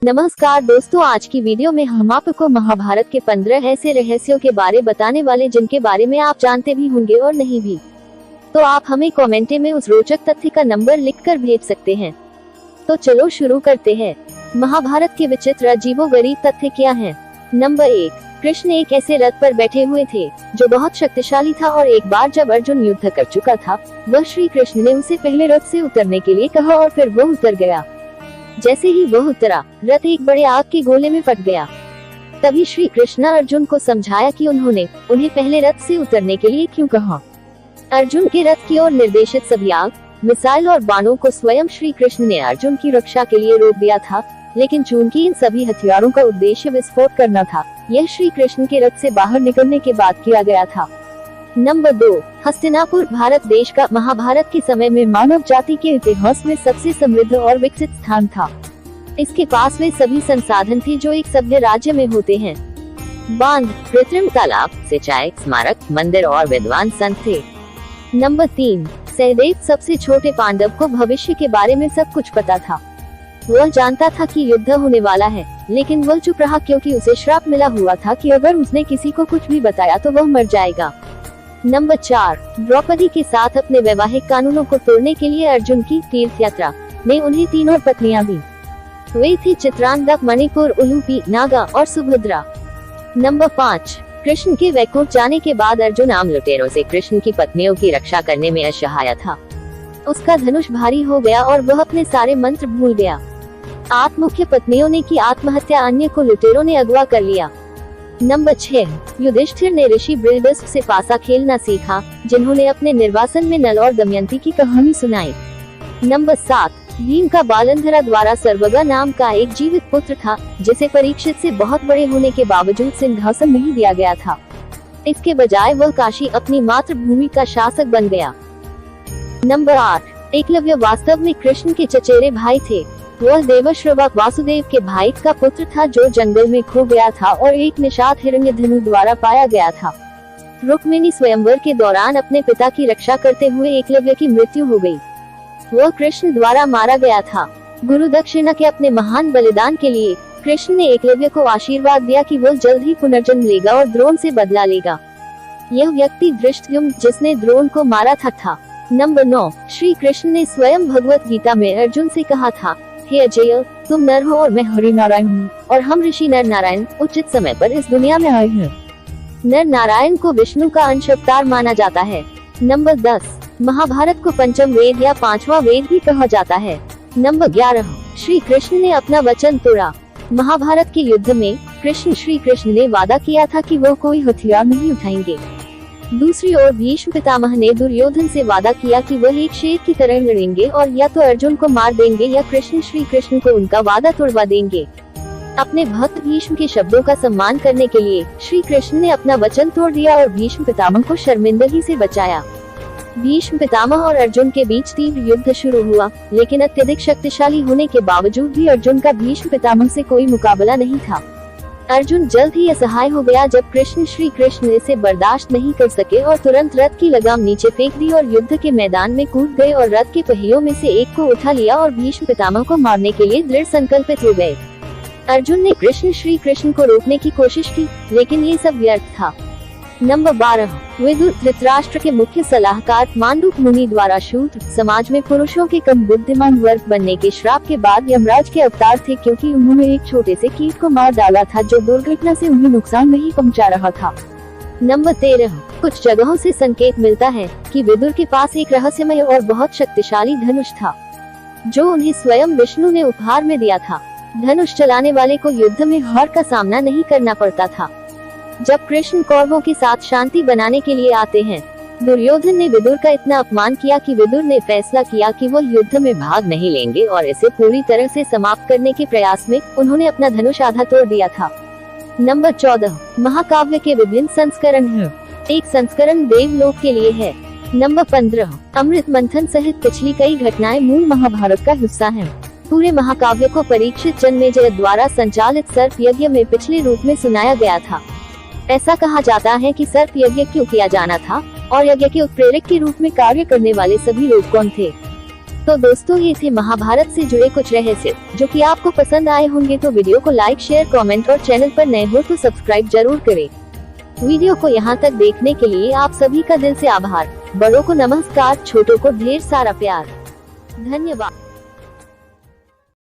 नमस्कार दोस्तों, आज की वीडियो में हम आपको महाभारत के 15 ऐसे रहस्यों के बारे बताने वाले जिनके बारे में आप जानते भी होंगे और नहीं भी। तो आप हमें कमेंट में उस रोचक तथ्य का नंबर लिखकर भेज सकते हैं। तो चलो शुरू करते हैं। महाभारत के विचित्र अजीबोगरीब तथ्य क्या हैं? नंबर 1, कृष्ण एक ऐसे रथ पर बैठे हुए थे जो बहुत शक्तिशाली था और एक बार जब अर्जुन युद्ध कर चुका था, वह श्री कृष्ण ने उसे पहले रथ से उतरने के लिए कहा और फिर वह उतर गया। जैसे ही वह उतरा, रथ एक बड़े आग के गोले में फट गया। तभी श्री कृष्ण अर्जुन को समझाया कि उन्हें पहले रथ से उतरने के लिए क्यों कहा। अर्जुन के रथ की ओर निर्देशित सभी आग, मिसाइल और बाणों को स्वयं श्री कृष्ण ने अर्जुन की रक्षा के लिए रोक दिया था, लेकिन चूंकि इन सभी हथियारों का उद्देश्य विस्फोट करना था, यह श्री कृष्ण के रथ से बाहर निकलने के बाद किया गया था। नंबर 2, हस्तिनापुर भारत देश का महाभारत के समय में मानव जाति के इतिहास में सबसे समृद्ध और विकसित स्थान था। इसके पास वे सभी संसाधन थे जो एक सभ्य राज्य में होते हैं। बांध, कृत्रिम तालाब, सिंचाई, स्मारक, मंदिर और विद्वान संत थे। नंबर 3, सहदेव सबसे छोटे पांडव को भविष्य के बारे में सब कुछ पता था। वह जानता था कि युद्ध होने वाला है, लेकिन वह चुप रहा क्योंकि उसे श्राप मिला हुआ था कि अगर उसने किसी को कुछ भी बताया तो वह मर जाएगा। नंबर 4, द्रौपदी के साथ अपने वैवाहिक कानूनों को तोड़ने के लिए अर्जुन की तीर्थ यात्रा में उन्हें 3 और पत्नियां दी। वे थी चित्रांगदा, मणिपुर, उलूपी, नागा और सुभद्रा। नंबर 5, कृष्ण के वैकुंठ जाने के बाद अर्जुन आम लुटेरों से कृष्ण की पत्नियों की रक्षा करने में असहाय था। उसका धनुष भारी हो गया और वह अपने सारे मंत्र भूल गया। 8 मुख्य पत्नियों ने की आत्महत्या, अन्य को लुटेरों ने अगवा कर लिया। नंबर 6, युधिष्ठिर ने ऋषि बृहस्पति से पासा खेलना सीखा, जिन्होंने अपने निर्वासन में नल और दमयंती की कहानी सुनाई। नंबर 7, भीम का बालंधरा द्वारा सर्वगा नाम का एक जीवित पुत्र था, जिसे परीक्षित से बहुत बड़े होने के बावजूद सिंहासन नहीं दिया गया था। इसके बजाय वह काशी, अपनी मातृभूमि का शासक बन गया। नंबर 8, एकलव्य वास्तव में कृष्ण के चचेरे भाई थे। वह देवश्रवा वासुदेव के भाई का पुत्र था जो जंगल में खो गया था और एक निषाद हिरण्यधनु द्वारा पाया गया था। रुक्मिणी स्वयंवर के दौरान अपने पिता की रक्षा करते हुए एकलव्य की मृत्यु हो गई। वह कृष्ण द्वारा मारा गया था। गुरु दक्षिणा के अपने महान बलिदान के लिए कृष्ण ने एकलव्य को आशीर्वाद दिया कि वह जल्द ही पुनर्जन्म लेगा और द्रोण से बदला लेगा। यह व्यक्ति धृष्टद्युम्न, जिसने द्रोण को मारा था। नंबर 9, श्री कृष्ण ने स्वयं भगवत गीता में अर्जुन से कहा था, हे अजय, तुम नर हो और मैं हरि नारायण हूँ, और हम ऋषि नर नारायण उचित समय पर इस दुनिया में आए हैं। नर नारायण को विष्णु का अंश अवतार माना जाता है। नंबर 10, महाभारत को पंचम वेद या 5वां वेद भी कहा जाता है। नंबर 11, श्री कृष्ण ने अपना वचन तोड़ा। महाभारत के युद्ध में श्री कृष्ण ने वादा किया था कि वह कोई हथियार नहीं उठाएंगे। दूसरी ओर भीष्म पितामह ने दुर्योधन से वादा किया कि वह एक शेर की तरह लड़ेंगे और या तो अर्जुन को मार देंगे या श्री कृष्ण को उनका वादा तोड़वा देंगे। अपने भक्त भीष्म के शब्दों का सम्मान करने के लिए श्री कृष्ण ने अपना वचन तोड़ दिया और भीष्म पितामह को शर्मिंदगी से बचाया। भीष्म पितामह और अर्जुन के बीच तीव्र युद्ध शुरू हुआ, लेकिन अत्यधिक शक्तिशाली होने के बावजूद भी अर्जुन का भीष्म पितामह से कोई मुकाबला नहीं था। अर्जुन जल्द ही असहाय हो गया जब श्री कृष्ण इसे बर्दाश्त नहीं कर सके और तुरंत रथ की लगाम नीचे फेंक दी और युद्ध के मैदान में कूद गए और रथ के पहियों में से एक को उठा लिया और भीष्म पितामह को मारने के लिए दृढ़ संकल्पित हो गए। अर्जुन ने श्री कृष्ण को रोकने की कोशिश की, लेकिन ये सब व्यर्थ था। नंबर 12, विदुर धृतराष्ट्र के मुख्य सलाहकार मांडूक मुनि द्वारा शूद्र समाज में पुरुषों के कम बुद्धिमान वर्ग बनने के श्राप के बाद यमराज के अवतार थे, क्योंकि उन्होंने एक छोटे से कीट को मार डाला था जो दुर्घटना से उन्हें नुकसान नहीं पहुंचा रहा था। नंबर 13, कुछ जगहों से संकेत मिलता है कि विदुर के पास एक रहस्यमय और बहुत शक्तिशाली धनुष था, जो उन्हें स्वयं विष्णु ने उपहार में दिया था। धनुष चलाने वाले को युद्ध में हार का सामना नहीं करना पड़ता था। जब कृष्ण कौरवों के साथ शांति बनाने के लिए आते हैं, दुर्योधन ने विदुर का इतना अपमान किया कि विदुर ने फैसला किया कि वह युद्ध में भाग नहीं लेंगे और इसे पूरी तरह से समाप्त करने के प्रयास में उन्होंने अपना धनुष आधा तोड़ दिया था। नंबर 14, महाकाव्य के विभिन्न संस्करण हैं। एक संस्करण देवलोक के लिए है। नंबर 15, अमृत मंथन सहित पिछली कई घटनाएं मूल महाभारत का हिस्सा हैं। पूरे महाकाव्य को परीक्षित जन्मेजय द्वारा संचालित सर्प यज्ञ में पिछले रूप में सुनाया गया था। ऐसा कहा जाता है कि सर्प यज्ञ क्यों किया जाना था और यज्ञ के उत्प्रेरक के रूप में कार्य करने वाले सभी लोग कौन थे। तो दोस्तों ये थे महाभारत से जुड़े कुछ रहस्य जो कि आपको पसंद आए होंगे। तो वीडियो को लाइक, शेयर, कमेंट और चैनल पर नए हो तो सब्सक्राइब जरूर करें। वीडियो को यहाँ तक देखने के लिए आप सभी का दिल से आभार। बड़ों को नमस्कार, छोटों को ढेर सारा प्यार। धन्यवाद।